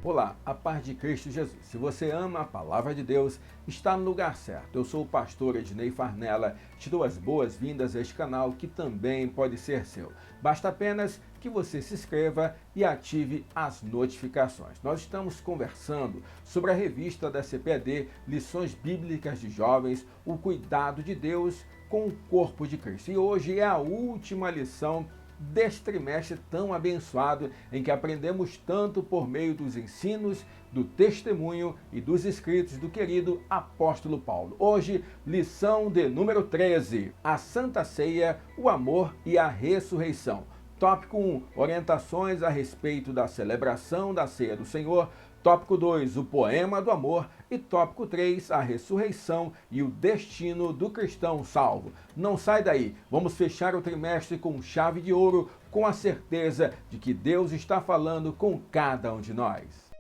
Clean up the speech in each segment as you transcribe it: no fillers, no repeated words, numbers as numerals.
Olá, a paz de Cristo Jesus. Se você ama a palavra de Deus, está no lugar certo. Eu sou o pastor Ednei Farnella, te dou as boas-vindas a este canal que também pode ser seu. Basta apenas que você se inscreva e ative as notificações. Nós estamos conversando sobre a revista da CPAD, Lições Bíblicas de Jovens, o cuidado de Deus com o corpo de Cristo. E hoje é a última lição deste trimestre tão abençoado, em que aprendemos tanto por meio dos ensinos, do testemunho e dos escritos do querido apóstolo Paulo. Hoje, lição de número 13, a Santa Ceia, o amor e a ressurreição. Tópico 1, orientações a respeito da celebração da Ceia do Senhor. Tópico 2, o poema do amor. E tópico 3, a ressurreição e o destino do cristão salvo. Não sai daí, vamos fechar o trimestre com chave de ouro, com a certeza de que Deus está falando com cada um de nós.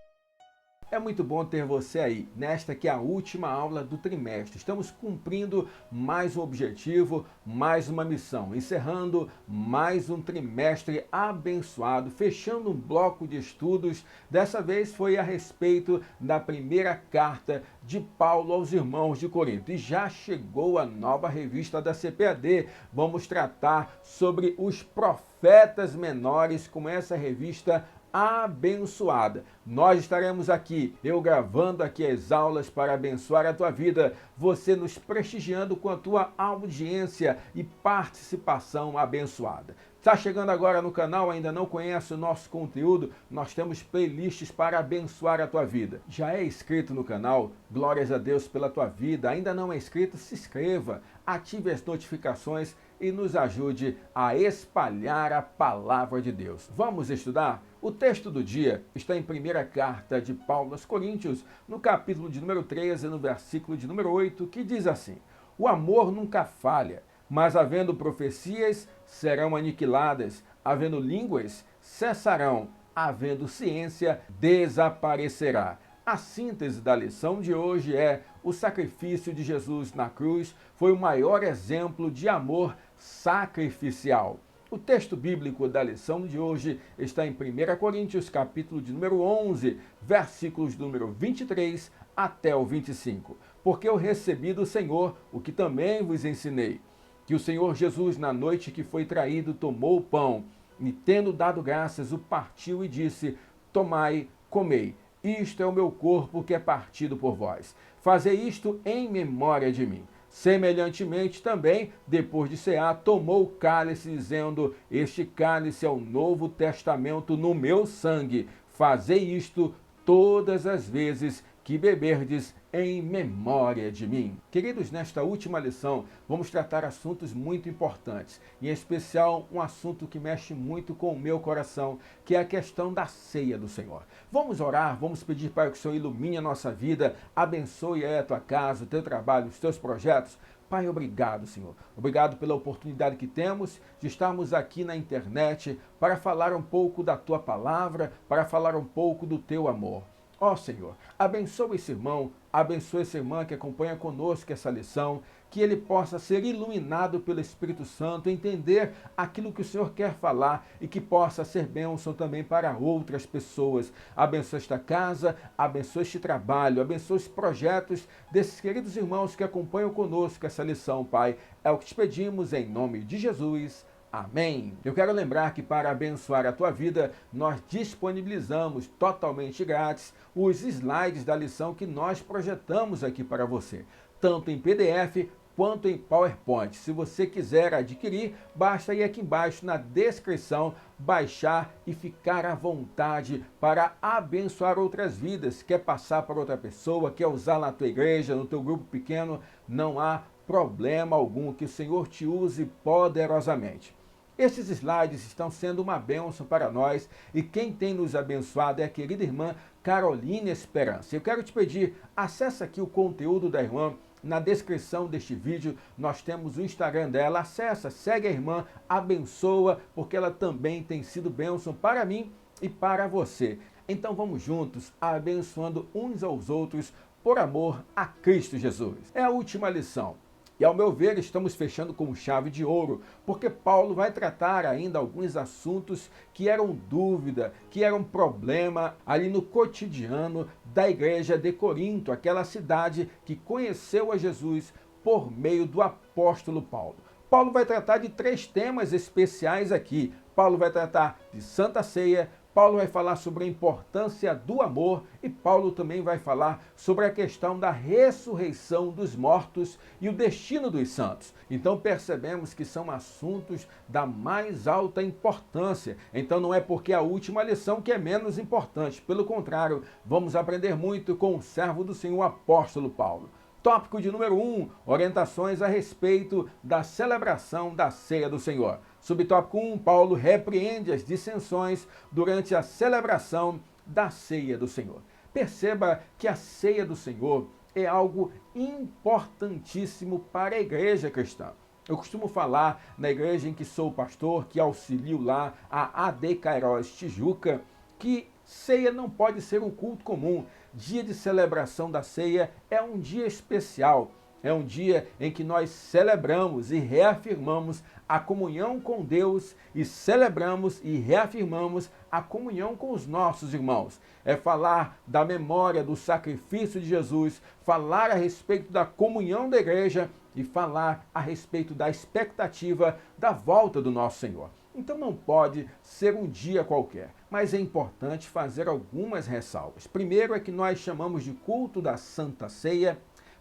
É muito bom ter você aí, nesta que é a última aula do trimestre. Estamos cumprindo mais um objetivo, mais uma missão, encerrando mais um trimestre abençoado, fechando um bloco de estudos. Dessa vez foi a respeito da primeira carta de Paulo aos irmãos de Corinto. E já chegou a nova revista da CPAD. Vamos tratar sobre os profetas menores com essa revista abençoada. Nós estaremos aqui, eu gravando aqui as aulas para abençoar a tua vida, você nos prestigiando com a tua audiência e participação abençoada. Está chegando agora no canal, ainda não conhece o nosso conteúdo? Nós temos playlists para abençoar a tua vida. Já é inscrito no canal? Glórias a Deus pela tua vida. Ainda não é inscrito? Se inscreva, ative as notificações e nos ajude a espalhar a palavra de Deus. Vamos estudar? O texto do dia está em primeira carta de Paulo aos Coríntios, no capítulo de número 13, no versículo de número 8, que diz assim: o amor nunca falha, mas havendo profecias, serão aniquiladas, havendo línguas, cessarão, havendo ciência, desaparecerá. A síntese da lição de hoje é: o sacrifício de Jesus na cruz foi o maior exemplo de amor sacrificial. O texto bíblico da lição de hoje está em 1 Coríntios, capítulo de número 11, versículos do número 23 até o 25. Porque eu recebi do Senhor o que também vos ensinei, que o Senhor Jesus, na noite que foi traído, tomou o pão, e tendo dado graças, o partiu e disse: tomai, comei. Isto é o meu corpo que é partido por vós. Fazei isto em memória de mim. Semelhantemente também, depois de cear, tomou o cálice, dizendo: este cálice é o novo testamento no meu sangue. Fazei isto todas as vezes que beberdes em memória de mim. Queridos, nesta última lição, vamos tratar assuntos muito importantes, em especial um assunto que mexe muito com o meu coração, que é a questão da ceia do Senhor. Vamos orar, vamos pedir para que o Senhor ilumine a nossa vida, abençoe a tua casa, o teu trabalho, os teus projetos. Pai, obrigado, Senhor. Obrigado pela oportunidade que temos de estarmos aqui na internet para falar um pouco da tua palavra, para falar um pouco do teu amor. Ó Senhor, abençoa esse irmão, abençoa essa irmã que acompanha conosco essa lição, que ele possa ser iluminado pelo Espírito Santo, entender aquilo que o Senhor quer falar e que possa ser bênção também para outras pessoas. Abençoa esta casa, abençoa este trabalho, abençoa os projetos desses queridos irmãos que acompanham conosco essa lição, Pai. É o que te pedimos em nome de Jesus. Amém. Eu quero lembrar que para abençoar a tua vida, nós disponibilizamos totalmente grátis os slides da lição que nós projetamos aqui para você, tanto em PDF quanto em PowerPoint. Se você quiser adquirir, basta ir aqui embaixo na descrição, baixar e ficar à vontade para abençoar outras vidas. Quer passar para outra pessoa, quer usar na tua igreja, no teu grupo pequeno, não há problema algum, que o Senhor te use poderosamente. Esses slides estão sendo uma bênção para nós e quem tem nos abençoado é a querida irmã Caroline Esperança. Eu quero te pedir, acessa aqui o conteúdo da irmã. Na descrição deste vídeo nós temos o Instagram dela, acessa, segue a irmã, abençoa, porque ela também tem sido bênção para mim e para você. Então vamos juntos, abençoando uns aos outros por amor a Cristo Jesus. É a última lição. E ao meu ver, estamos fechando com chave de ouro, porque Paulo vai tratar ainda alguns assuntos que eram dúvida, que eram problema ali no cotidiano da igreja de Corinto, aquela cidade que conheceu a Jesus por meio do apóstolo Paulo. Paulo vai tratar de 3 temas especiais aqui. Paulo vai tratar de Santa Ceia, Paulo vai falar sobre a importância do amor e Paulo também vai falar sobre a questão da ressurreição dos mortos e o destino dos santos. Então percebemos que são assuntos da mais alta importância. Então não é porque a última lição que é menos importante. Pelo contrário, vamos aprender muito com o servo do Senhor, o apóstolo Paulo. Tópico de número 1, orientações a respeito da celebração da Ceia do Senhor. Subtópico 1, Paulo repreende as dissensões durante a celebração da Ceia do Senhor. Perceba que a Ceia do Senhor é algo importantíssimo para a igreja cristã. Eu costumo falar na igreja em que sou pastor, que auxilio lá a AD Cairóis Tijuca, que ceia não pode ser um culto comum. Dia de celebração da ceia é um dia especial. É um dia em que nós celebramos e reafirmamos a comunhão com Deus e celebramos e reafirmamos a comunhão com os nossos irmãos. É falar da memória do sacrifício de Jesus, falar a respeito da comunhão da igreja e falar a respeito da expectativa da volta do nosso Senhor. Então não pode ser um dia qualquer, mas é importante fazer algumas ressalvas. Primeiro é que nós chamamos de culto da Santa Ceia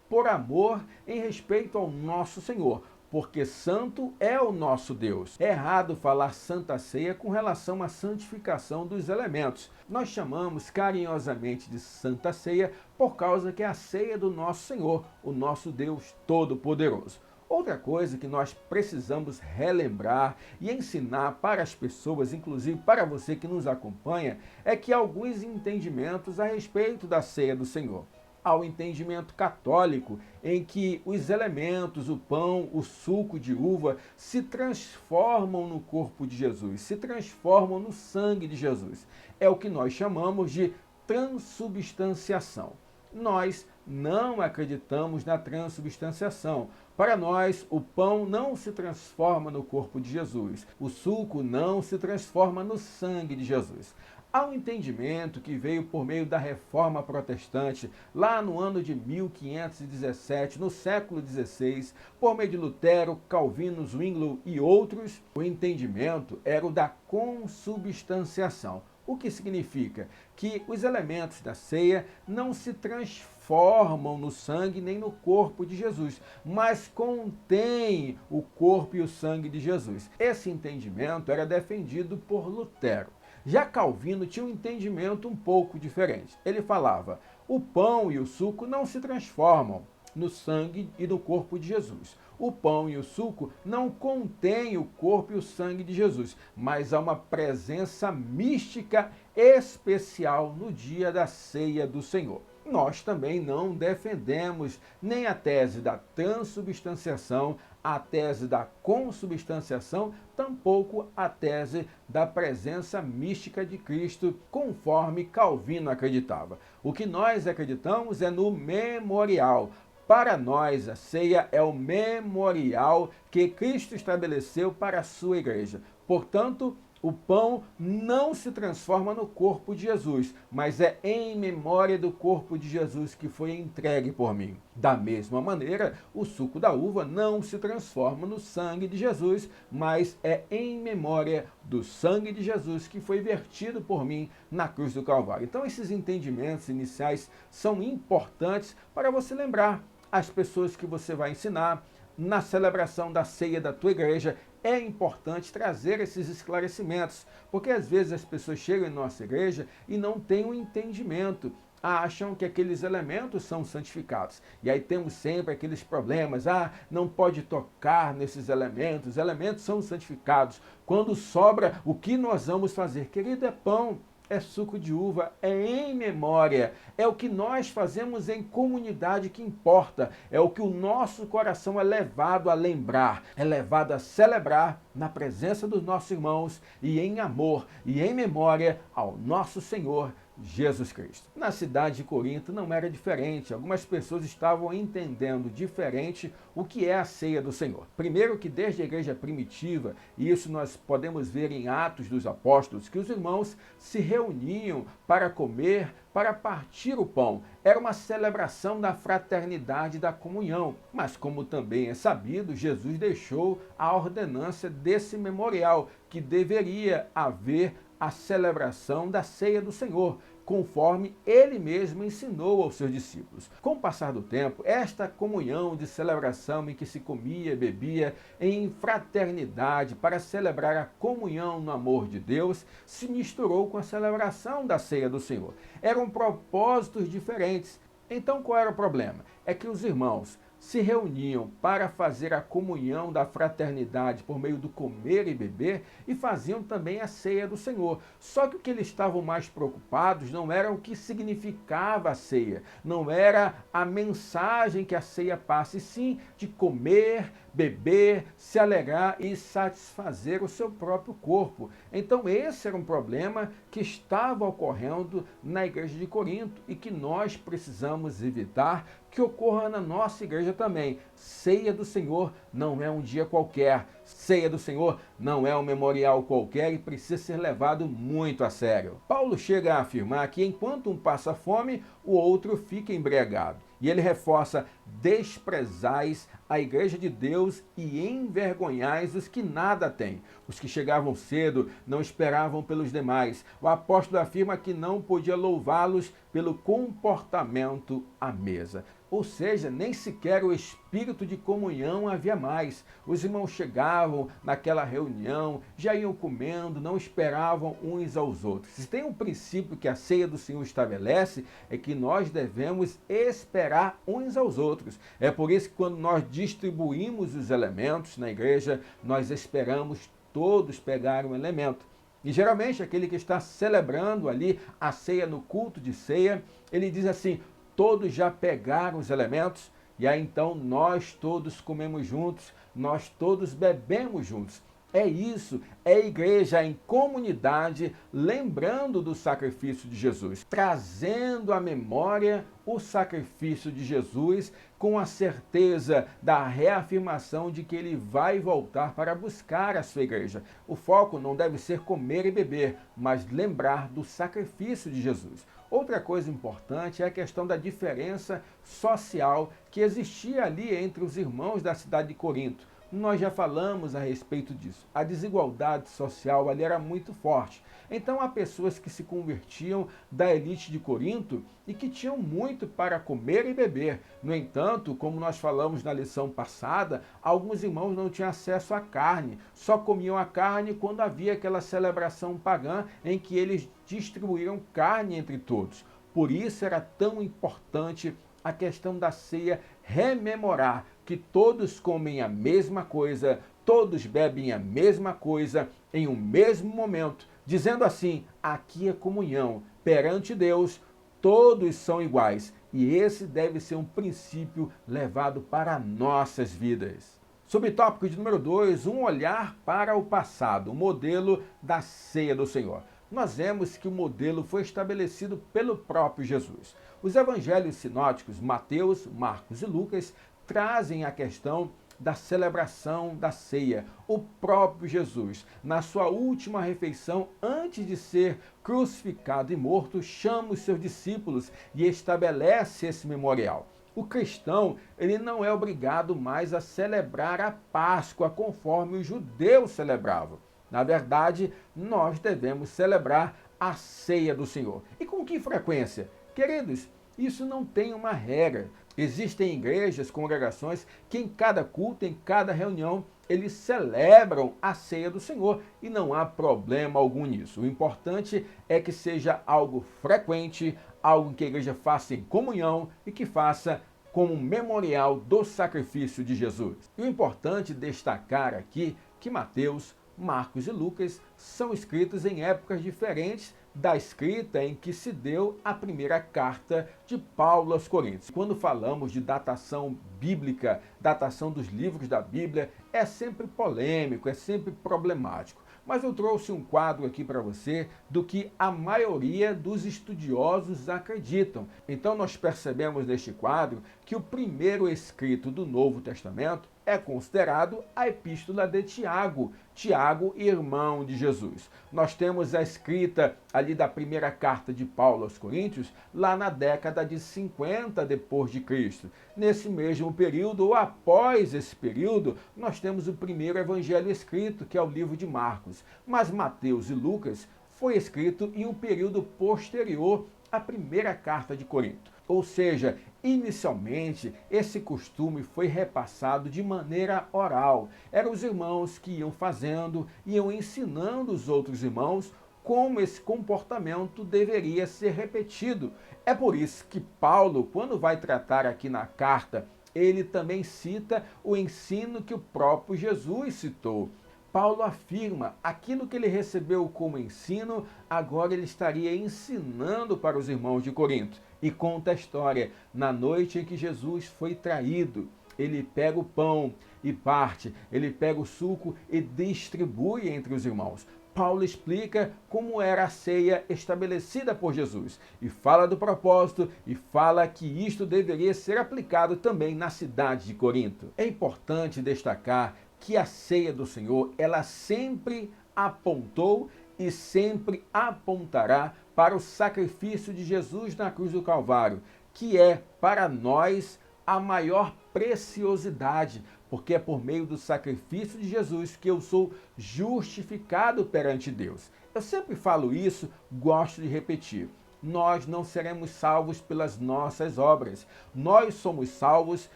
por amor em respeito ao nosso Senhor, porque santo é o nosso Deus. É errado falar Santa Ceia com relação à santificação dos elementos. Nós chamamos carinhosamente de Santa Ceia por causa que é a ceia do nosso Senhor, o nosso Deus Todo-Poderoso. Outra coisa que nós precisamos relembrar e ensinar para as pessoas, inclusive para você que nos acompanha, é que há alguns entendimentos a respeito da ceia do Senhor. Há o entendimento católico em que os elementos, o pão, o suco de uva, se transformam no corpo de Jesus, se transformam no sangue de Jesus. É o que nós chamamos de transubstanciação. Nós não acreditamos na transubstanciação. Para nós, o pão não se transforma no corpo de Jesus. O suco não se transforma no sangue de Jesus. Há um entendimento que veio por meio da Reforma Protestante, lá no ano de 1517, no século XVI, por meio de Lutero, Calvino, Zwinglio e outros. O entendimento era o da consubstanciação. O que significa? Que os elementos da ceia não se transformam no sangue nem no corpo de Jesus, mas contêm o corpo e o sangue de Jesus. Esse entendimento era defendido por Lutero. Já Calvino tinha um entendimento um pouco diferente. Ele falava: o pão e o suco não se transformam no sangue e no corpo de Jesus. O pão e o suco não contêm o corpo e o sangue de Jesus, mas há uma presença mística especial no dia da ceia do Senhor. Nós também não defendemos nem a tese da transubstanciação, a tese da consubstanciação, tampouco a tese da presença mística de Cristo, conforme Calvino acreditava. O que nós acreditamos é no memorial. Para nós, a ceia é o memorial que Cristo estabeleceu para a sua igreja. Portanto, o pão não se transforma no corpo de Jesus, mas é em memória do corpo de Jesus que foi entregue por mim. Da mesma maneira, o suco da uva não se transforma no sangue de Jesus, mas é em memória do sangue de Jesus que foi vertido por mim na cruz do Calvário. Então, esses entendimentos iniciais são importantes para você lembrar as pessoas que você vai ensinar na celebração da ceia da tua igreja. É importante trazer esses esclarecimentos, porque às vezes as pessoas chegam em nossa igreja e não têm um entendimento, acham que aqueles elementos são santificados. E aí temos sempre aqueles problemas, não pode tocar nesses elementos, os elementos são santificados. Quando sobra, o que nós vamos fazer? Querido, é pão, é suco de uva, é em memória, é o que nós fazemos em comunidade que importa, é o que o nosso coração é levado a lembrar, é levado a celebrar na presença dos nossos irmãos e em amor e em memória ao nosso Senhor Jesus Cristo. Na cidade de Corinto não era diferente. Algumas pessoas estavam entendendo diferente o que é a ceia do Senhor. Primeiro que desde a igreja primitiva, e isso nós podemos ver em Atos dos Apóstolos, que os irmãos se reuniam para comer, para partir o pão. Era uma celebração da fraternidade e da comunhão. Mas como também é sabido, Jesus deixou a ordenança desse memorial, que deveria haver a celebração da ceia do Senhor, conforme ele mesmo ensinou aos seus discípulos. Com o passar do tempo, esta comunhão de celebração em que se comia e bebia em fraternidade para celebrar a comunhão no amor de Deus, se misturou com a celebração da ceia do Senhor. Eram propósitos diferentes. Então qual era o problema? É que os irmãos se reuniam para fazer a comunhão da fraternidade por meio do comer e beber e faziam também a ceia do Senhor. Só que o que eles estavam mais preocupados não era o que significava a ceia, não era a mensagem que a ceia passa, e sim de comer, beber, se alegrar e satisfazer o seu próprio corpo. Então esse era um problema que estava ocorrendo na igreja de Corinto e que nós precisamos evitar que ocorra na nossa igreja também. Ceia do Senhor não é um dia qualquer. Ceia do Senhor não é um memorial qualquer e precisa ser levado muito a sério. Paulo chega a afirmar que enquanto um passa fome, o outro fica embriagado. E ele reforça: desprezais a igreja de Deus e envergonhais os que nada têm. Os que chegavam cedo não esperavam pelos demais. O apóstolo afirma que não podia louvá-los pelo comportamento à mesa. Ou seja, nem sequer o espírito de comunhão havia mais. Os irmãos chegavam naquela reunião, já iam comendo, não esperavam uns aos outros. Se tem um princípio que a ceia do Senhor estabelece, é que nós devemos esperar uns aos outros. É por isso que quando nós distribuímos os elementos na igreja, nós esperamos todos pegar um elemento. E geralmente aquele que está celebrando ali a ceia no culto de ceia, ele diz assim: todos já pegaram os elementos, e aí então nós todos comemos juntos, nós todos bebemos juntos. É isso, é igreja em comunidade, lembrando do sacrifício de Jesus, trazendo à memória o sacrifício de Jesus, com a certeza da reafirmação de que ele vai voltar para buscar a sua igreja. O foco não deve ser comer e beber, mas lembrar do sacrifício de Jesus. Outra coisa importante é a questão da diferença social que existia ali entre os irmãos da cidade de Corinto. Nós já falamos a respeito disso. A desigualdade social ali era muito forte. Então há pessoas que se convertiam da elite de Corinto e que tinham muito para comer e beber. No entanto, como nós falamos na lição passada, alguns irmãos não tinham acesso à carne. Só comiam a carne quando havia aquela celebração pagã em que eles distribuíram carne entre todos. Por isso era tão importante a questão da ceia, rememorar que todos comem a mesma coisa, todos bebem a mesma coisa em um mesmo momento, dizendo assim: aqui é comunhão, perante Deus todos são iguais. E esse deve ser um princípio levado para nossas vidas. Subtópico de número 2, um olhar para o passado, o modelo da ceia do Senhor. Nós vemos que o modelo foi estabelecido pelo próprio Jesus. Os evangelhos sinóticos, Mateus, Marcos e Lucas, trazem a questão da celebração da ceia. O próprio Jesus, na sua última refeição, antes de ser crucificado e morto, chama os seus discípulos e estabelece esse memorial. O cristão, ele não é obrigado mais a celebrar a Páscoa conforme os judeus celebravam. Na verdade, nós devemos celebrar a ceia do Senhor. E com que frequência? Queridos, isso não tem uma regra. Existem igrejas, congregações, que em cada culto, em cada reunião, eles celebram a ceia do Senhor e não há problema algum nisso. O importante é que seja algo frequente, algo que a igreja faça em comunhão e que faça como um memorial do sacrifício de Jesus. E o importante destacar aqui que Mateus, Marcos e Lucas são escritos em épocas diferentes da escrita em que se deu a primeira carta de Paulo aos Coríntios. Quando falamos de datação bíblica, datação dos livros da Bíblia, é sempre polêmico, é sempre problemático. mas eu trouxe um quadro aqui para você do que a maioria dos estudiosos acreditam. Então nós percebemos neste quadro que o primeiro escrito do Novo Testamento é considerado a Epístola de Tiago, Tiago, irmão de Jesus. Nós temos a escrita ali da primeira carta de Paulo aos Coríntios, lá na década de 50 depois de Cristo. Nesse mesmo período, ou após esse período, nós temos o primeiro evangelho escrito, que é o livro de Marcos. Mas Mateus e Lucas foi escrito em um período posterior à primeira carta de Corinto. Ou seja, inicialmente esse costume foi repassado de maneira oral. Eram os irmãos que iam fazendo, iam ensinando os outros irmãos como esse comportamento deveria ser repetido. É por isso que Paulo, quando vai tratar aqui na carta, ele também cita o ensino que o próprio Jesus citou. Paulo afirma aquilo que ele recebeu como ensino, agora ele estaria ensinando para os irmãos de Corinto. E conta a história, na noite em que Jesus foi traído, ele pega o pão e parte, ele pega o suco e distribui entre os irmãos. Paulo explica como era a ceia estabelecida por Jesus e fala do propósito e fala que isto deveria ser aplicado também na cidade de Corinto. É importante destacar que a ceia do Senhor, ela sempre apontou e sempre apontará para o sacrifício de Jesus na cruz do Calvário, que é para nós a maior preciosidade, porque é por meio do sacrifício de Jesus que eu sou justificado perante Deus. Eu sempre falo isso, gosto de repetir. Nós não seremos salvos pelas nossas obras. Nós somos salvos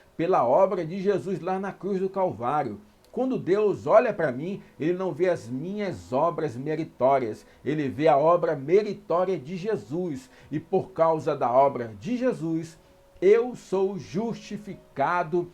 pela obra de Jesus lá na cruz do Calvário. Quando Deus olha para mim, ele não vê as minhas obras meritórias, ele vê a obra meritória de Jesus. E por causa da obra de Jesus, eu sou justificado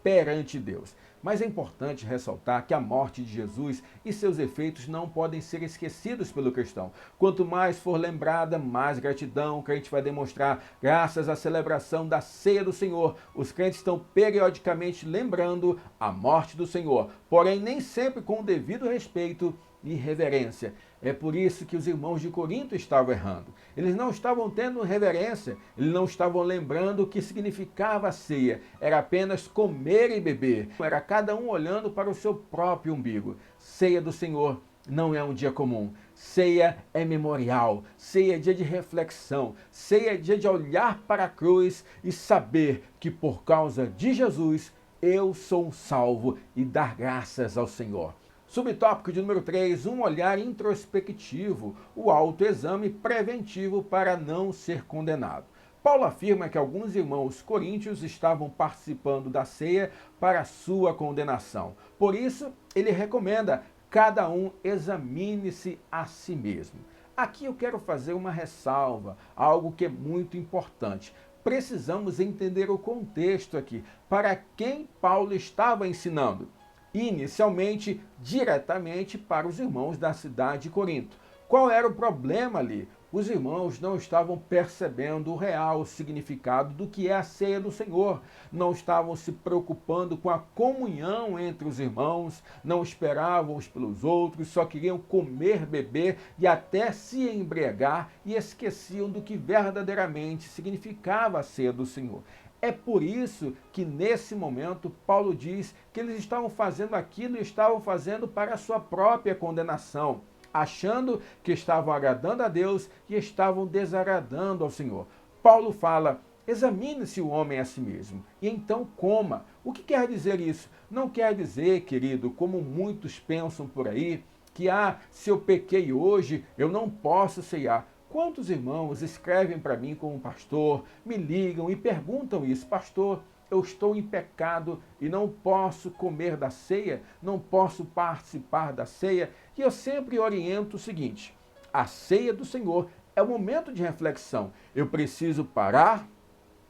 perante Deus. Mas é importante ressaltar que a morte de Jesus e seus efeitos não podem ser esquecidos pelo cristão. Quanto mais for lembrada, mais gratidão o crente vai demonstrar. Graças à celebração da ceia do Senhor, os crentes estão periodicamente lembrando a morte do Senhor, porém nem sempre com o devido respeito e reverência. É por isso que os irmãos de Corinto estavam errando. Eles não estavam tendo reverência, eles não estavam lembrando o que significava a ceia. Era apenas comer e beber. Era cada um olhando para o seu próprio umbigo. Ceia do Senhor não é um dia comum. Ceia é memorial, ceia é dia de reflexão, ceia é dia de olhar para a cruz e saber que por causa de Jesus eu sou salvo e dar graças ao Senhor. Subtópico de número 3, um olhar introspectivo, o autoexame preventivo para não ser condenado. Paulo afirma que alguns irmãos coríntios estavam participando da ceia para sua condenação. Por isso, ele recomenda cada um examine-se a si mesmo. Aqui eu quero fazer uma ressalva, algo que é muito importante. Precisamos entender o contexto aqui, para quem Paulo estava ensinando. Inicialmente, diretamente para os irmãos da cidade de Corinto. Qual era o problema ali? Os irmãos não estavam percebendo o real significado do que é a ceia do Senhor, não estavam se preocupando com a comunhão entre os irmãos, não esperavam uns pelos outros, só queriam comer, beber e até se embriagar e esqueciam do que verdadeiramente significava a ceia do Senhor. É por isso que nesse momento Paulo diz que eles estavam fazendo aquilo e estavam fazendo para a sua própria condenação, achando que estavam agradando a Deus e estavam desagradando ao Senhor. Paulo fala, examine-se o homem a si mesmo e então coma. O que quer dizer isso? Não quer dizer, querido, como muitos pensam por aí, que se eu pequei hoje, eu não posso ceiar. Quantos irmãos escrevem para mim como pastor, me ligam e perguntam isso, pastor, eu estou em pecado e não posso comer da ceia, não posso participar da ceia. E eu sempre oriento o seguinte, a ceia do Senhor é um momento de reflexão. Eu preciso parar,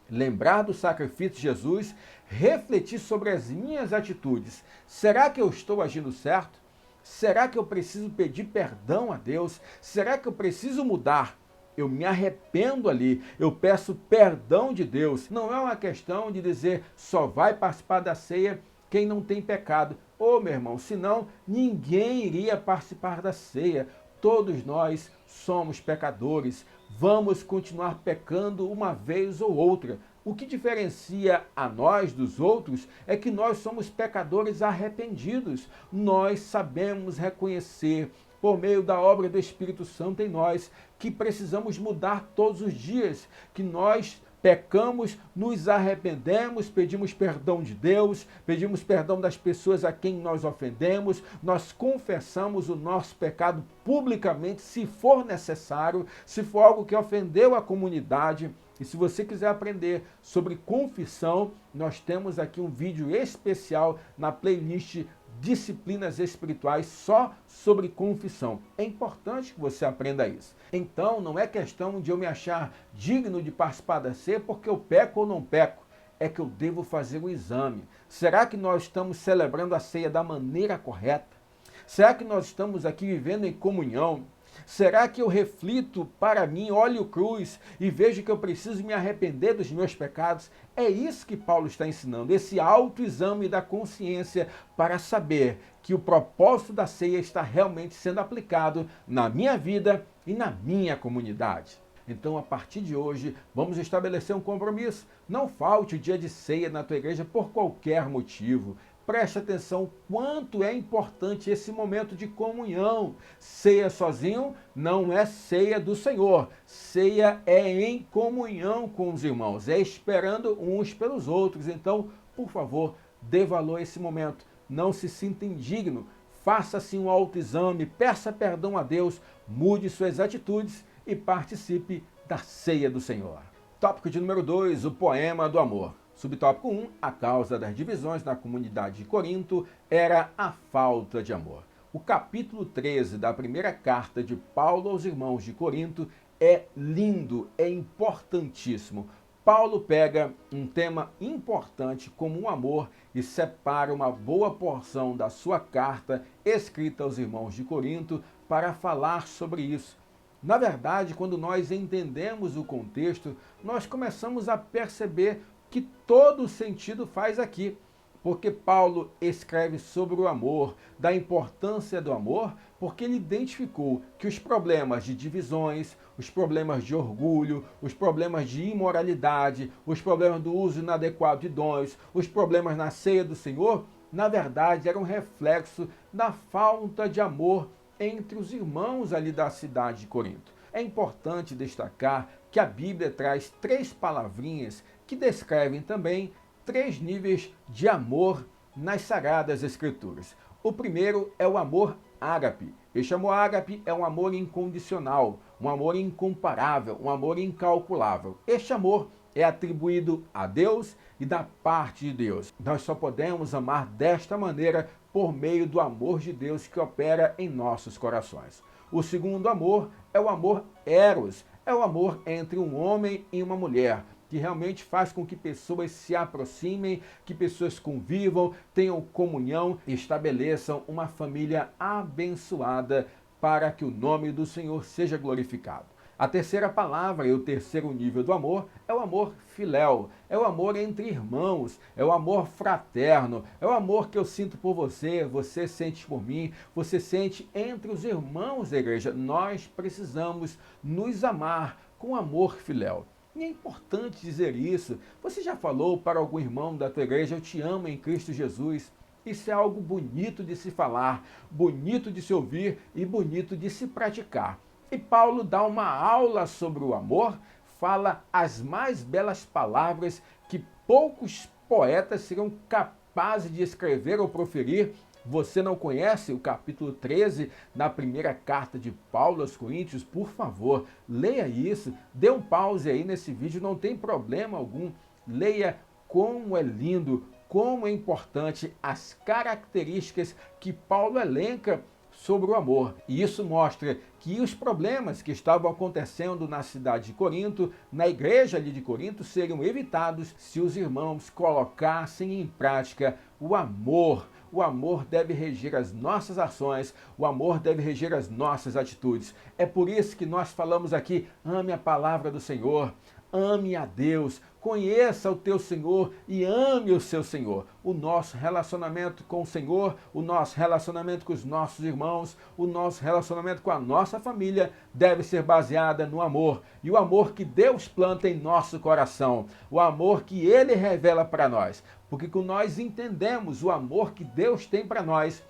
lembrar do sacrifício de Jesus, refletir sobre as minhas atitudes. Será que eu estou agindo certo? Será que eu preciso pedir perdão a Deus? Será que eu preciso mudar? Eu me arrependo ali, eu peço perdão de Deus. Não é uma questão de dizer só vai participar da ceia quem não tem pecado. Ô meu irmão, senão ninguém iria participar da ceia. Todos nós somos pecadores. Vamos continuar pecando uma vez ou outra. O que diferencia a nós dos outros é que nós somos pecadores arrependidos. Nós sabemos reconhecer, por meio da obra do Espírito Santo em nós, que precisamos mudar todos os dias, que nós pecamos, nos arrependemos, pedimos perdão de Deus, pedimos perdão das pessoas a quem nós ofendemos, nós confessamos o nosso pecado publicamente, se for necessário, se for algo que ofendeu a comunidade. E se você quiser aprender sobre confissão, nós temos aqui um vídeo especial na playlist Disciplinas Espirituais só sobre confissão. É importante que você aprenda isso. Então, não é questão de eu me achar digno de participar da ceia porque eu peco ou não peco. É que eu devo fazer o exame. Será que nós estamos celebrando a ceia da maneira correta? Será que nós estamos aqui vivendo em comunhão? Será que eu reflito para mim, olho cruz e vejo que eu preciso me arrepender dos meus pecados? É isso que Paulo está ensinando, esse autoexame da consciência para saber que o propósito da ceia está realmente sendo aplicado na minha vida e na minha comunidade. Então, a partir de hoje, vamos estabelecer um compromisso. Não falte o dia de ceia na tua igreja por qualquer motivo. Preste atenção quanto é importante esse momento de comunhão. Ceia sozinho não é ceia do Senhor. Ceia é em comunhão com os irmãos, é esperando uns pelos outros. Então, por favor, dê valor a esse momento. Não se sinta indigno. Faça-se um autoexame, peça perdão a Deus, mude suas atitudes e participe da ceia do Senhor. Tópico de número 2, o poema do amor. Subtópico 1, a causa das divisões na comunidade de Corinto era a falta de amor. O capítulo 13 da primeira carta de Paulo aos irmãos de Corinto é lindo, é importantíssimo. Paulo pega um tema importante como o amor e separa uma boa porção da sua carta escrita aos irmãos de Corinto para falar sobre isso. Na verdade, quando nós entendemos o contexto, nós começamos a perceber que todo sentido faz aqui, porque Paulo escreve sobre o amor, da importância do amor, porque ele identificou que os problemas de divisões, os problemas de orgulho, os problemas de imoralidade, os problemas do uso inadequado de dons, os problemas na ceia do Senhor, na verdade eram reflexo da falta de amor entre os irmãos ali da cidade de Corinto. É importante destacar que a Bíblia traz 3 palavrinhas que descrevem também 3 níveis de amor nas Sagradas Escrituras. O primeiro é o amor ágape. Este amor ágape é um amor incondicional, um amor incomparável, um amor incalculável. Este amor é atribuído a Deus e da parte de Deus. Nós só podemos amar desta maneira por meio do amor de Deus que opera em nossos corações. O segundo amor é o amor eros, é o amor entre um homem e uma mulher, que realmente faz com que pessoas se aproximem, que pessoas convivam, tenham comunhão e estabeleçam uma família abençoada para que o nome do Senhor seja glorificado. A terceira palavra e o terceiro nível do amor é o amor filéu, é o amor entre irmãos, é o amor fraterno, é o amor que eu sinto por você, você sente por mim, você sente entre os irmãos da igreja. Nós precisamos nos amar com amor filéu. E é importante dizer isso. Você já falou para algum irmão da tua igreja, eu te amo em Cristo Jesus? Isso é algo bonito de se falar, bonito de se ouvir e bonito de se praticar. E Paulo dá uma aula sobre o amor, fala as mais belas palavras que poucos poetas seriam capazes de escrever ou proferir. Você não conhece o capítulo 13 da primeira carta de Paulo aos Coríntios? Por favor, leia isso, dê um pause aí nesse vídeo, não tem problema algum. Leia como é lindo, como é importante as características que Paulo elenca sobre o amor. E isso mostra que os problemas que estavam acontecendo na cidade de Corinto, na igreja ali de Corinto, seriam evitados se os irmãos colocassem em prática o amor. O amor deve reger as nossas ações, o amor deve reger as nossas atitudes. É por isso que nós falamos aqui, ame a palavra do Senhor, ame a Deus, conheça o teu Senhor e ame o seu Senhor. O nosso relacionamento com o Senhor, o nosso relacionamento com os nossos irmãos, o nosso relacionamento com a nossa família deve ser baseada no amor. E o amor que Deus planta em nosso coração, o amor que Ele revela para nós. Porque quando nós entendemos o amor que Deus tem para nós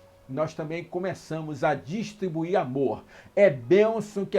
também começamos a distribuir amor. É bênção, que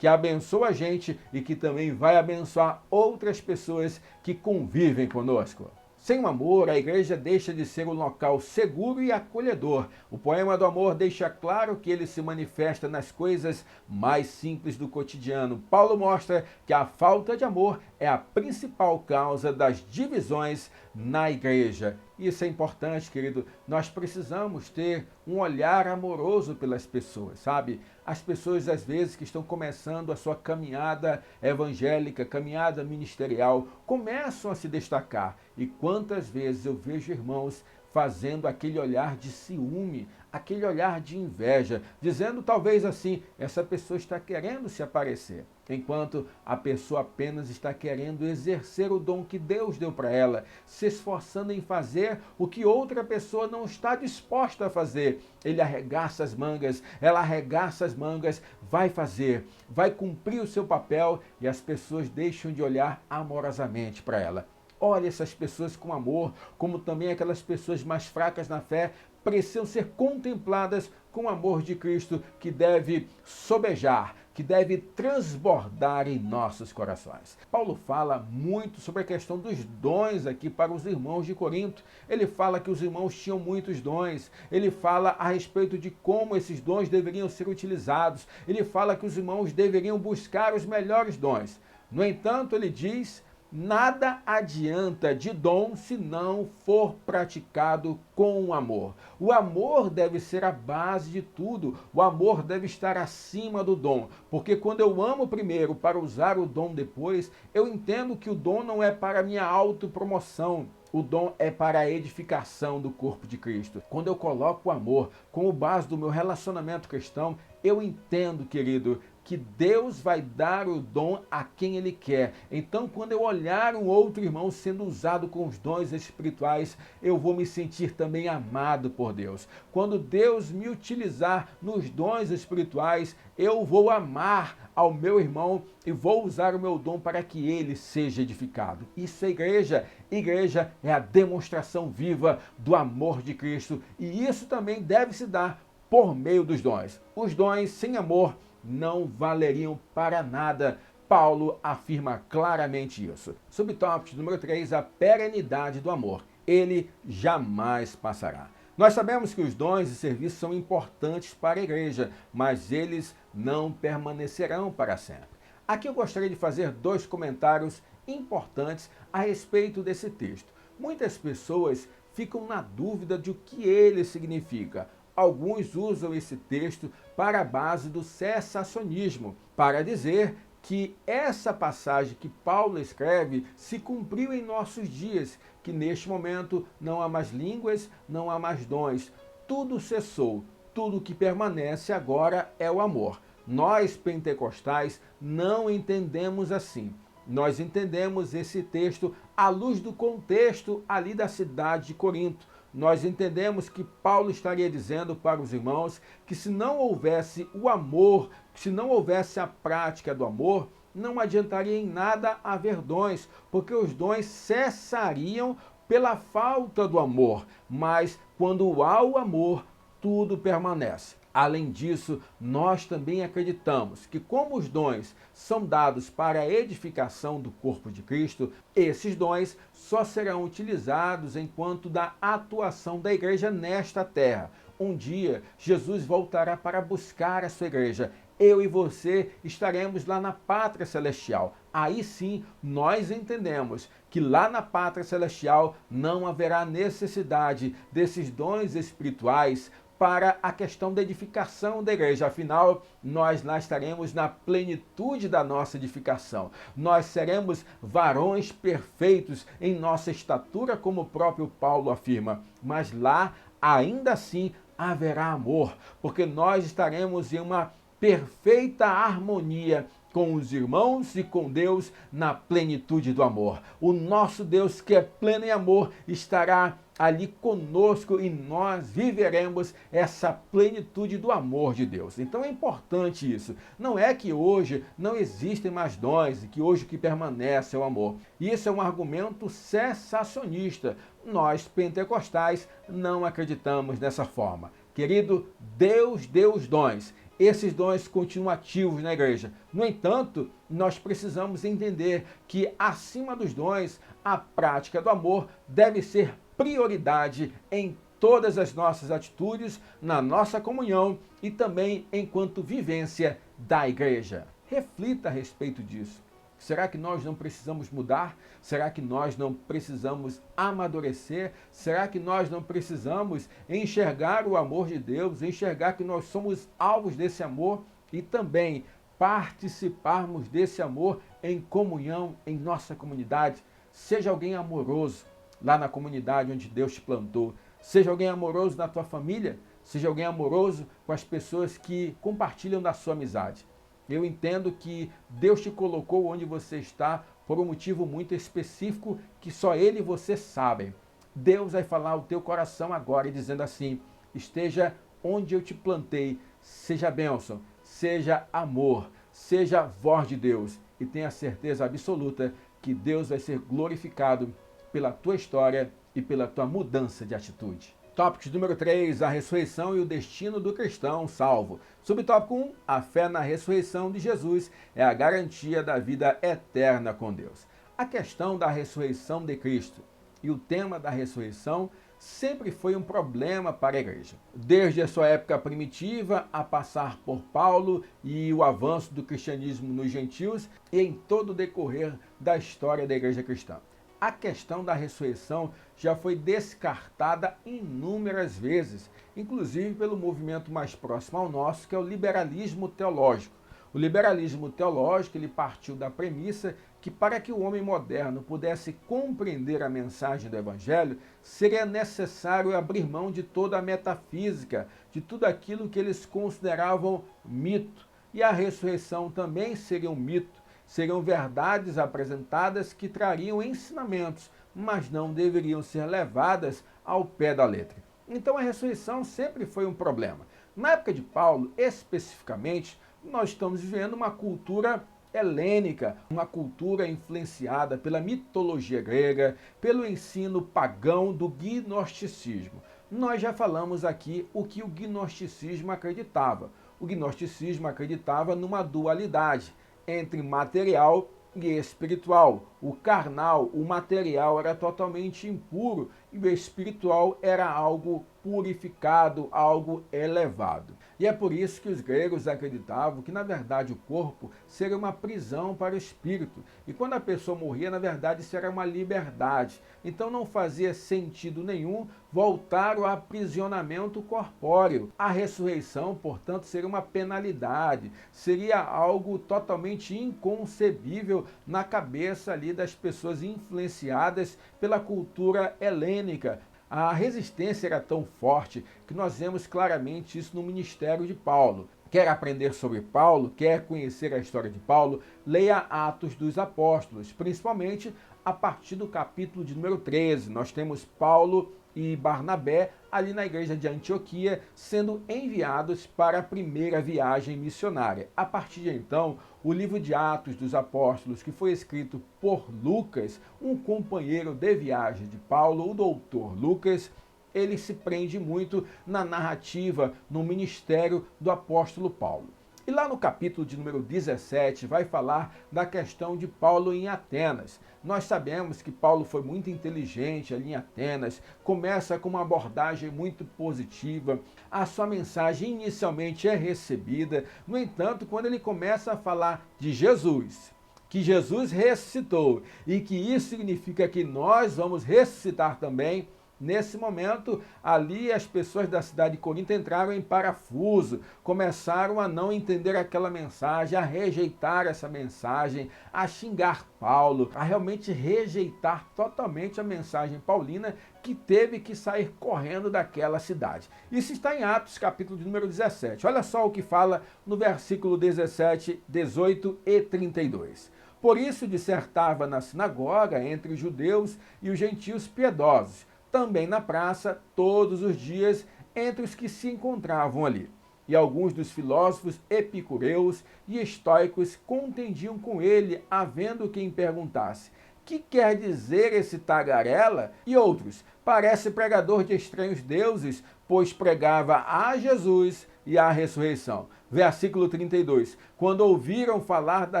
abençoa a gente e que também vai abençoar outras pessoas que convivem conosco. Sem o amor, a igreja deixa de ser um local seguro e acolhedor. O poema do amor deixa claro que ele se manifesta nas coisas mais simples do cotidiano. Paulo mostra que a falta de amor é a principal causa das divisões na igreja. Isso é importante, querido. Nós precisamos ter um olhar amoroso pelas pessoas, sabe? As pessoas, às vezes, que estão começando a sua caminhada evangélica, caminhada ministerial, começam a se destacar. E quantas vezes eu vejo irmãos fazendo aquele olhar de ciúme, aquele olhar de inveja, dizendo talvez assim, essa pessoa está querendo se aparecer, enquanto a pessoa apenas está querendo exercer o dom que Deus deu para ela, se esforçando em fazer o que outra pessoa não está disposta a fazer. Ele arregaça as mangas, ela arregaça as mangas, vai fazer, vai cumprir o seu papel e as pessoas deixam de olhar amorosamente para ela. Olha essas pessoas com amor, como também aquelas pessoas mais fracas na fé, precisam ser contempladas com o amor de Cristo que deve sobejar, que deve transbordar em nossos corações. Paulo fala muito sobre a questão dos dons aqui para os irmãos de Corinto. Ele fala que os irmãos tinham muitos dons. Ele fala a respeito de como esses dons deveriam ser utilizados. Ele fala que os irmãos deveriam buscar os melhores dons. No entanto, ele diz: nada adianta de dom se não for praticado com amor. O amor deve ser a base de tudo. O amor deve estar acima do dom. Porque quando eu amo primeiro para usar o dom depois, eu entendo que o dom não é para minha autopromoção. O dom é para a edificação do corpo de Cristo. Quando eu coloco o amor como base do meu relacionamento cristão, eu entendo, querido, que Deus vai dar o dom a quem Ele quer. Então, quando eu olhar um outro irmão sendo usado com os dons espirituais, eu vou me sentir também amado por Deus. Quando Deus me utilizar nos dons espirituais, eu vou amar ao meu irmão e vou usar o meu dom para que ele seja edificado. Isso é igreja. Igreja é a demonstração viva do amor de Cristo e isso também deve se dar por meio dos dons. Os dons sem amor não valeriam para nada. Paulo afirma claramente isso. Subtópico número 3, a perenidade do amor. Ele jamais passará. Nós sabemos que os dons e serviços são importantes para a igreja, mas eles não permanecerão para sempre. Aqui eu gostaria de fazer 2 comentários importantes a respeito desse texto. Muitas pessoas ficam na dúvida de o que ele significa. Alguns usam esse texto para a base do cessacionismo, para dizer que essa passagem que Paulo escreve se cumpriu em nossos dias, que neste momento não há mais línguas, não há mais dons, tudo cessou, tudo que permanece agora é o amor. Nós, pentecostais, não entendemos assim. Nós entendemos esse texto à luz do contexto ali da cidade de Corinto. Nós entendemos que Paulo estaria dizendo para os irmãos que se não houvesse o amor, se não houvesse a prática do amor, não adiantaria em nada haver dons, porque os dons cessariam pela falta do amor. Mas quando há o amor, tudo permanece. Além disso, nós também acreditamos que como os dons são dados para a edificação do corpo de Cristo, esses dons só serão utilizados enquanto da atuação da igreja nesta terra. Um dia, Jesus voltará para buscar a sua igreja. Eu e você estaremos lá na pátria celestial. Aí sim, nós entendemos que lá na pátria celestial não haverá necessidade desses dons espirituais para a questão da edificação da igreja. Afinal, nós lá estaremos na plenitude da nossa edificação. Nós seremos varões perfeitos em nossa estatura, como o próprio Paulo afirma. Mas lá, ainda assim, haverá amor, porque nós estaremos em uma perfeita harmonia com os irmãos e com Deus na plenitude do amor. O nosso Deus, que é pleno em amor, estará ali conosco e nós viveremos essa plenitude do amor de Deus. Então é importante isso. Não é que hoje não existem mais dons e que hoje o que permanece é o amor. Isso é um argumento cessacionista. Nós, pentecostais, não acreditamos dessa forma. Querido, Deus deu os dons. Esses dons continuam ativos na igreja. No entanto, nós precisamos entender que, acima dos dons, a prática do amor deve ser prioridade em todas as nossas atitudes, na nossa comunhão e também enquanto vivência da igreja. Reflita a respeito disso. Será que nós não precisamos mudar? Será que nós não precisamos amadurecer? Será que nós não precisamos enxergar o amor de Deus, enxergar que nós somos alvos desse amor e também participarmos desse amor em comunhão em nossa comunidade? Seja alguém amoroso lá na comunidade onde Deus te plantou. Seja alguém amoroso na tua família. Seja alguém amoroso com as pessoas que compartilham da sua amizade. Eu entendo que Deus te colocou onde você está por um motivo muito específico que só Ele e você sabem. Deus vai falar ao teu coração agora dizendo assim: esteja onde eu te plantei, seja bênção, seja amor, seja voz de Deus. E tenha certeza absoluta que Deus vai ser glorificado pela tua história e pela tua mudança de atitude. Tópico número 3, a ressurreição e o destino do cristão salvo. Subtópico 1, a fé na ressurreição de Jesus é a garantia da vida eterna com Deus. A questão da ressurreição de Cristo e o tema da ressurreição sempre foi um problema para a igreja. Desde a sua época primitiva, a passar por Paulo e o avanço do cristianismo nos gentios e em todo o decorrer da história da igreja cristã. A questão da ressurreição já foi descartada inúmeras vezes, inclusive pelo movimento mais próximo ao nosso, que é o liberalismo teológico. O liberalismo teológico ele partiu da premissa que para que o homem moderno pudesse compreender a mensagem do Evangelho, seria necessário abrir mão de toda a metafísica, de tudo aquilo que eles consideravam mito. E a ressurreição também seria um mito. Seriam verdades apresentadas que trariam ensinamentos, mas não deveriam ser levadas ao pé da letra. Então a ressurreição sempre foi um problema. Na época de Paulo, especificamente, nós estamos vivendo uma cultura helênica, uma cultura influenciada pela mitologia grega, pelo ensino pagão do gnosticismo. Nós já falamos aqui o que o gnosticismo acreditava. O gnosticismo acreditava numa dualidade entre material e espiritual. O carnal, o material era totalmente impuro e o espiritual era algo purificado, algo elevado. E é por isso que os gregos acreditavam que, na verdade, o corpo seria uma prisão para o espírito. E quando a pessoa morria, na verdade, isso era uma liberdade. Então não fazia sentido nenhum voltar ao aprisionamento corpóreo. A ressurreição, portanto, seria uma penalidade, seria algo totalmente inconcebível na cabeça ali das pessoas influenciadas pela cultura helênica. A resistência era tão forte que nós vemos claramente isso no ministério de Paulo. Quer aprender sobre Paulo, quer conhecer a história de Paulo, leia Atos dos Apóstolos, principalmente a partir do capítulo de número 13. Nós temos Paulo e Barnabé ali na igreja de Antioquia sendo enviados para a primeira viagem missionária. A partir de então, o livro de Atos dos Apóstolos, que foi escrito por Lucas, um companheiro de viagem de Paulo, o doutor Lucas, ele se prende muito na narrativa, no ministério do apóstolo Paulo. E lá no capítulo de número 17 vai falar da questão de Paulo em Atenas. Nós sabemos que Paulo foi muito inteligente ali em Atenas, começa com uma abordagem muito positiva, a sua mensagem inicialmente é recebida. No entanto, quando ele começa a falar de Jesus, que Jesus ressuscitou e que isso significa que nós vamos ressuscitar também, Nesse momento, ali as pessoas da cidade de Corinto entraram em parafuso, começaram a não entender aquela mensagem, a rejeitar essa mensagem, a xingar Paulo, a realmente rejeitar totalmente a mensagem paulina, que teve que sair correndo daquela cidade. Isso está em Atos, capítulo de número 17. Olha só o que fala no versículo 17, 18 e 32. Por isso dissertava na sinagoga entre os judeus e os gentios piedosos, também na praça, todos os dias, entre os que se encontravam ali. E alguns dos filósofos epicureus e estoicos contendiam com ele, havendo quem perguntasse: que quer dizer esse tagarela? E outros: parece pregador de estranhos deuses, pois pregava a Jesus e a ressurreição. Versículo 32. Quando ouviram falar da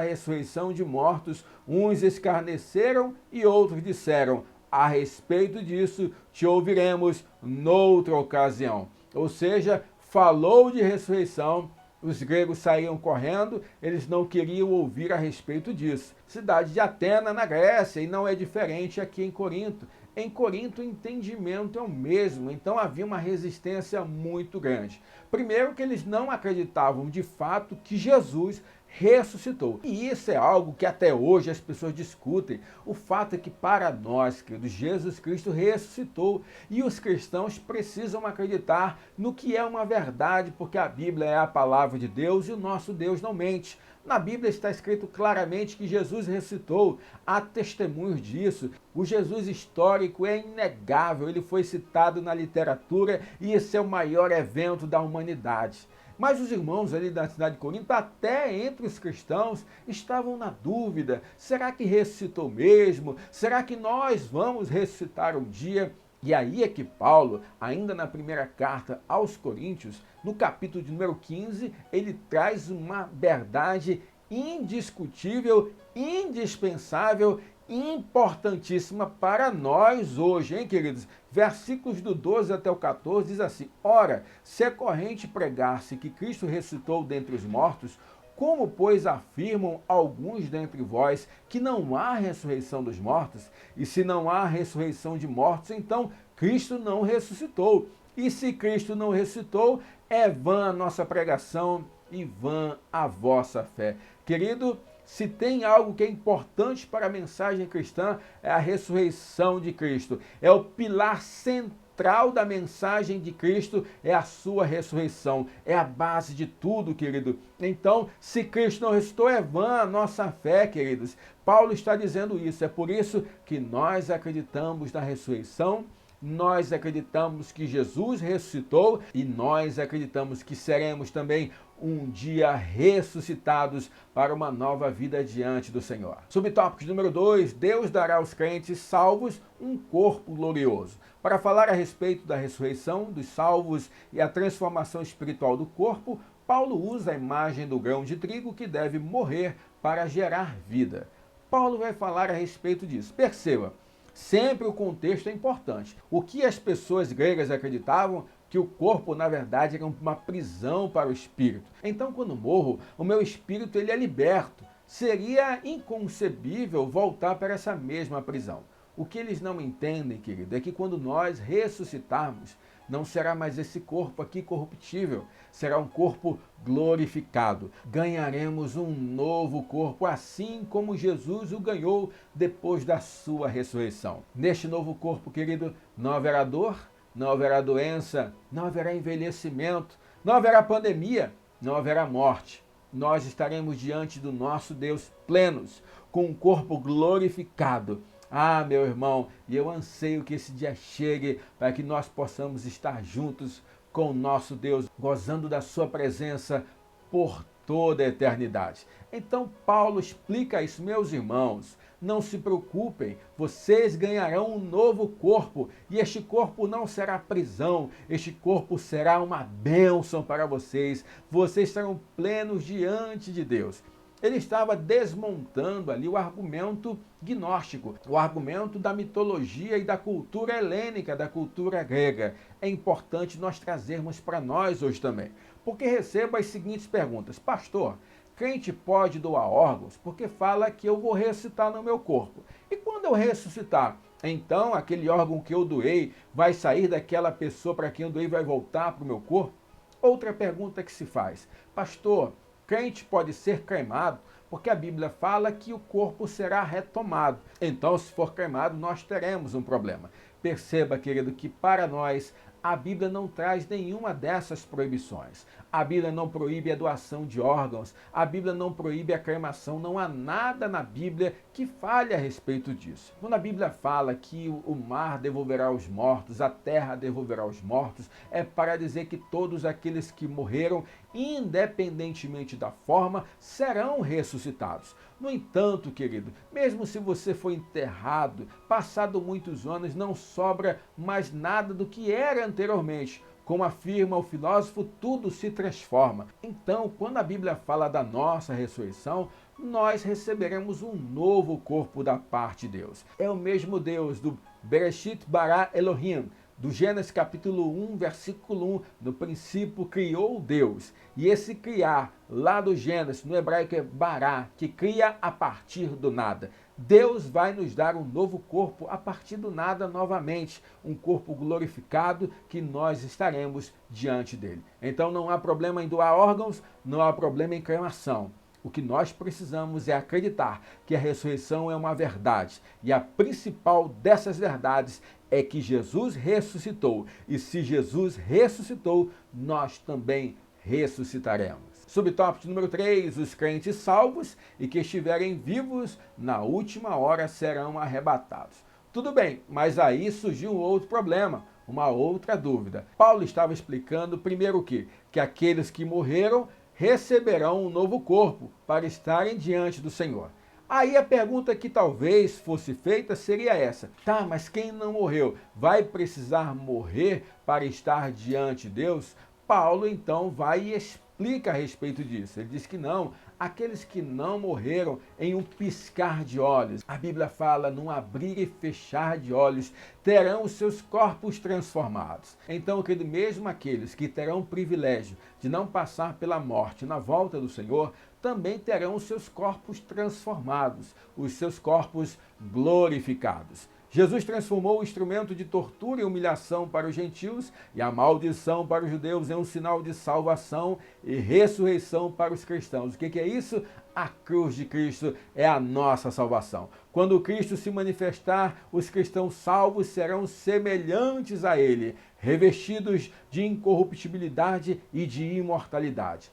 ressurreição de mortos, uns escarneceram e outros disseram: a respeito disso te ouviremos noutra ocasião. Ou seja, falou de ressurreição, os gregos saíam correndo, eles não queriam ouvir a respeito disso. Cidade de Atena, na Grécia, e não é diferente aqui em Corinto. Em Corinto, o entendimento é o mesmo, então havia uma resistência muito grande. Primeiro, que eles não acreditavam de fato que Jesus ressuscitou. E isso é algo que até hoje as pessoas discutem. O fato é que para nós, queridos, Jesus Cristo ressuscitou e os cristãos precisam acreditar no que é uma verdade, porque a Bíblia é a palavra de Deus e o nosso Deus não mente. Na Bíblia está escrito claramente que Jesus ressuscitou, há testemunhos disso. O Jesus histórico é inegável, ele foi citado na literatura e esse é o maior evento da humanidade. Mas os irmãos ali da cidade de Corinto, até entre os cristãos, estavam na dúvida: será que ressuscitou mesmo? Será que nós vamos ressuscitar um dia? E aí é que Paulo, ainda na primeira carta aos Coríntios, no capítulo de número 15, ele traz uma verdade indiscutível, indispensável, importantíssima para nós hoje, hein, queridos? Versículos do 12 até o 14 diz assim: ora, se é corrente pregar-se que Cristo ressuscitou dentre os mortos, como, pois, afirmam alguns dentre vós que não há ressurreição dos mortos? E se não há ressurreição de mortos, então Cristo não ressuscitou. E se Cristo não ressuscitou, é vã a nossa pregação e vã a vossa fé. Querido, se tem algo que é importante para a mensagem cristã, é a ressurreição de Cristo. É o pilar central da mensagem de Cristo, é a sua ressurreição. É a base de tudo, querido. Então, se Cristo não ressuscitou, é vã a nossa fé, queridos. Paulo está dizendo isso. É por isso que nós acreditamos na ressurreição. Nós acreditamos que Jesus ressuscitou e nós acreditamos que seremos também um dia ressuscitados para uma nova vida diante do Senhor. Subtópico número 2, Deus dará aos crentes salvos um corpo glorioso. Para falar a respeito da ressurreição dos salvos e a transformação espiritual do corpo, Paulo usa a imagem do grão de trigo que deve morrer para gerar vida. Paulo vai falar a respeito disso. Perceba, sempre o contexto é importante. O que as pessoas gregas acreditavam? Que o corpo, na verdade, era uma prisão para o espírito. Então, quando morro, o meu espírito ele é liberto. Seria inconcebível voltar para essa mesma prisão. O que eles não entendem, querido, é que quando nós ressuscitarmos, não será mais esse corpo aqui corruptível, será um corpo glorificado. Ganharemos um novo corpo, assim como Jesus o ganhou depois da sua ressurreição. Neste novo corpo, querido, não haverá dor, não haverá doença, não haverá envelhecimento, não haverá pandemia, não haverá morte. Nós estaremos diante do nosso Deus plenos, com um corpo glorificado. Ah, meu irmão, e eu anseio que esse dia chegue para que nós possamos estar juntos com o nosso Deus, gozando da sua presença por toda a eternidade. Então Paulo explica isso, meus irmãos. Não se preocupem, vocês ganharão um novo corpo e este corpo não será prisão, este corpo será uma bênção para vocês. Vocês serão plenos diante de Deus. Ele estava desmontando ali o argumento gnóstico, o argumento da mitologia e da cultura helênica, da cultura grega. É importante nós trazermos para nós hoje também, porque recebo as seguintes perguntas: pastor, crente pode doar órgãos? Porque fala que eu vou ressuscitar no meu corpo. E quando eu ressuscitar, Então aquele órgão que eu doei vai sair daquela pessoa para quem eu doei e vai voltar para o meu corpo? Outra pergunta que se faz: pastor, crente pode ser cremado? Porque a Bíblia fala que o corpo será retomado. Então, se for cremado, nós teremos um problema. Perceba, querido, que para nós a Bíblia não traz nenhuma dessas proibições. A Bíblia não proíbe a doação de órgãos, a Bíblia não proíbe a cremação, não há nada na Bíblia que fale a respeito disso. Quando a Bíblia fala que o mar devolverá os mortos, a terra devolverá os mortos, é para dizer que todos aqueles que morreram, independentemente da forma, serão ressuscitados. No entanto, querido, mesmo se você for enterrado, passado muitos anos, não sobra mais nada do que era anteriormente. Como afirma o filósofo, tudo se transforma. Então, quando a Bíblia fala da nossa ressurreição, nós receberemos um novo corpo da parte de Deus. É o mesmo Deus do Bereshit bara Elohim, do Gênesis capítulo 1, versículo 1, no princípio criou Deus. E esse criar, lá do Gênesis, no hebraico é bará, que cria a partir do nada. Deus vai nos dar um novo corpo a partir do nada novamente, um corpo glorificado que nós estaremos diante dele. Então não há problema em doar órgãos, não há problema em cremação. O que nós precisamos é acreditar que a ressurreição é uma verdade. E a principal dessas verdades é que Jesus ressuscitou. E se Jesus ressuscitou, nós também ressuscitaremos. Subtópico número 3, os crentes salvos e que estiverem vivos na última hora serão arrebatados. Tudo bem, mas aí surgiu um outro problema, uma outra dúvida. Paulo estava explicando primeiro o quê? Que aqueles que morreram receberão um novo corpo para estarem diante do Senhor. Aí a pergunta que talvez fosse feita seria essa: tá, mas quem não morreu vai precisar morrer para estar diante de Deus? Paulo então vai e explica a respeito disso. Ele diz que não, aqueles que não morreram em um piscar de olhos, a Bíblia fala num abrir e fechar de olhos, terão os seus corpos transformados. Então, querido, mesmo aqueles que terão o privilégio de não passar pela morte na volta do Senhor, também terão os seus corpos transformados, os seus corpos glorificados. Jesus transformou o instrumento de tortura e humilhação para os gentios e a maldição para os judeus em um sinal de salvação e ressurreição para os cristãos. O que é isso? A cruz de Cristo é a nossa salvação. Quando Cristo se manifestar, os cristãos salvos serão semelhantes a Ele, revestidos de incorruptibilidade e de imortalidade.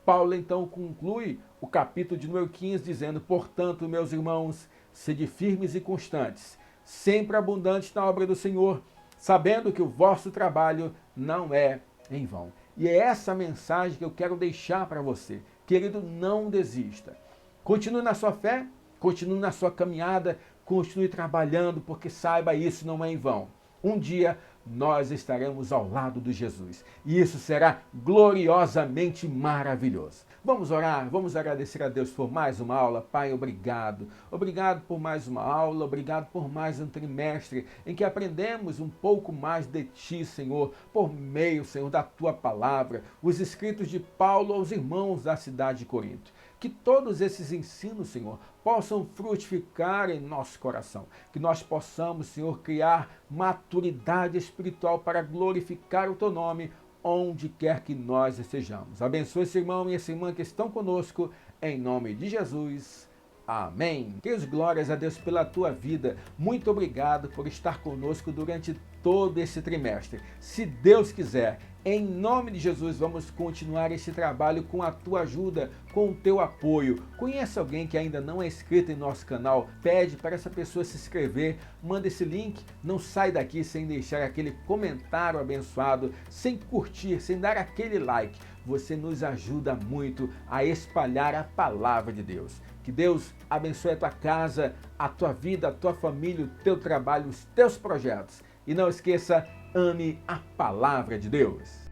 Paulo então conclui o capítulo de número 15 dizendo: portanto, meus irmãos, sede firmes e constantes, sempre abundantes na obra do Senhor, sabendo que o vosso trabalho não é em vão. E é essa mensagem que eu quero deixar para você. Querido, não desista. Continue na sua fé, continue na sua caminhada, continue trabalhando, porque saiba, isso não é em vão. Um dia nós estaremos ao lado de Jesus e isso será gloriosamente maravilhoso. Vamos orar, vamos agradecer a Deus por mais uma aula. Pai, obrigado. Obrigado por mais uma aula, obrigado por mais um trimestre em que aprendemos um pouco mais de Ti, Senhor, por meio, Senhor, da Tua palavra, os escritos de Paulo aos irmãos da cidade de Corinto. Que todos esses ensinos, Senhor, possam frutificar em nosso coração. Que nós possamos, Senhor, criar maturidade espiritual para glorificar o Teu nome onde quer que nós estejamos. Abençoe esse irmão e essa irmã que estão conosco, em nome de Jesus. Amém. Deus, glórias a Deus pela tua vida. Muito obrigado por estar conosco durante todo esse trimestre. Se Deus quiser, em nome de Jesus, vamos continuar esse trabalho com a tua ajuda, com o teu apoio. Conhece alguém que ainda não é inscrito em nosso canal? Pede para essa pessoa se inscrever, manda esse link, não sai daqui sem deixar aquele comentário abençoado, sem curtir, sem dar aquele like. Você nos ajuda muito a espalhar a palavra de Deus. Que Deus abençoe a tua casa, a tua vida, a tua família, o teu trabalho, os teus projetos. E não esqueça, ame a palavra de Deus.